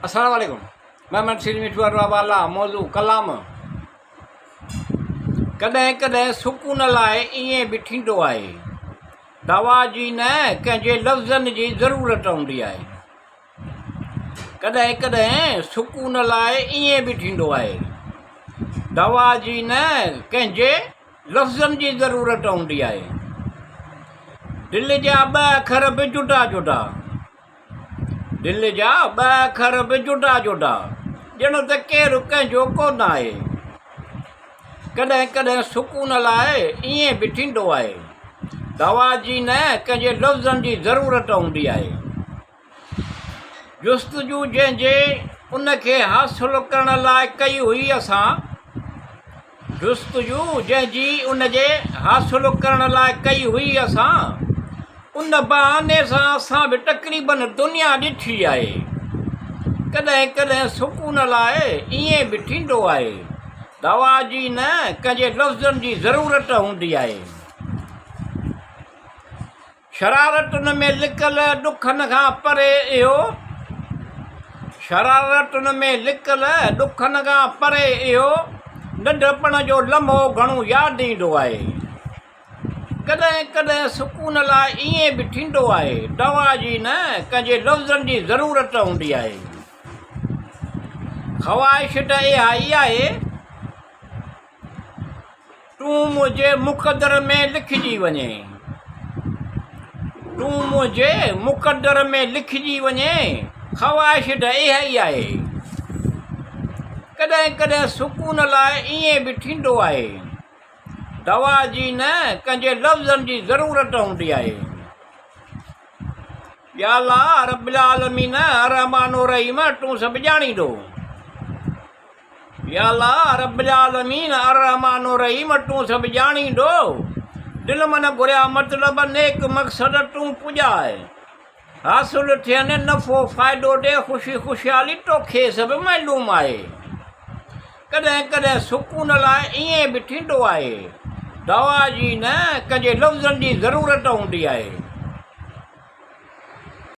अस्सलाम वालेकुम। मैं मनसीर मिठवार वाला मौजू कलाम। कॾहिं कॾहिं सुकून लाइ ईअं बि थींदो आहे, दवा जी न कंहिंजे लफ़्ज़नि जी ज़रूरत हूंदी आहे। कॾहिं कॾहिं सुकून लाइ ईअं बि थींदो आहे, दवा जी न कंहिंजे लफ़्ज़नि जी ज़रूरत हूंदी आहे। दिलि जा ॿ अखर बि जुदा जुदा, दिलि जा ॿ अखर बि जुदा जुदा, ॼण त केरु कंहिंजो कोन आहे। कॾहिं कॾहिं सुकून लाइ ईअं बि थींदो आहे, दवा जी न कंहिंजे लफ़्ज़नि जी ज़रूरत हूंदी आहे। जुस्तजू जंहिंजे उनखे हासिलु करण लाइ कई हुई असां, जुस्तजू जंहिंजी उनजे हासिलु करण लाइ कई हुई असां, उन बहाने सां असां बि तक़रीबन दुनिया ॾिठी आहे। कॾहिं कॾहिं सुकून लाइ ईअं बि थींदो आहे, दवा जी न कंहिंजे लफ़्ज़नि जी ज़रूरत हूंदी आहे। शरारतुनि में लिकल ॾुखनि खां परे इहो, शरारतुनि में लिकल ॾुखनि खां परे इहो नंढपण जो लम्हो घणो यादि ईंदो आहे। कॾहिं कॾहिं सुकून लाइ ईअं बि थींदो आहे, दवा जी न कंहिंजे लफ़्ज़नि जी ज़रूरत हूंदी आहे। ख़्वाहिश त इहा ई आहे, तूं मुंहिंजे मुक़दर में लिखिजी वञे, तूं मुंहिंजे मुक़दर में लिखिजी वञे, ख़्वाहिश त इहा ई आहे। कॾहिं कॾहिं सुकून लाइ ईअं बि थींदो आहे, दवा जी न कंहिंजे लफ़्ज़नि जी ज़रूरत हूंदी आहे। या अल्लाह रब्बिल आलमीन रहमान रहीम, तूं सभु ॼाणींदो। या अल्लाह रब्बिल आलमीन रहमान रहीम, तूं सभु ॼाणींदो। दिलि मन घुरिया मतिलब नेक मक़सद तूं पुॼाए, हासिलु थियनि नफ़ो फ़ाइदो ॾे ख़ुशी ख़ुशहाली तोखे सभु मालूम आहे। कॾहिं कॾहिं सुकून लाइ ईअं बि थींदो आहे, दवा जी न कंहिंजे लफ़्ज़नि जी ज़रूरत हूंदी आहे।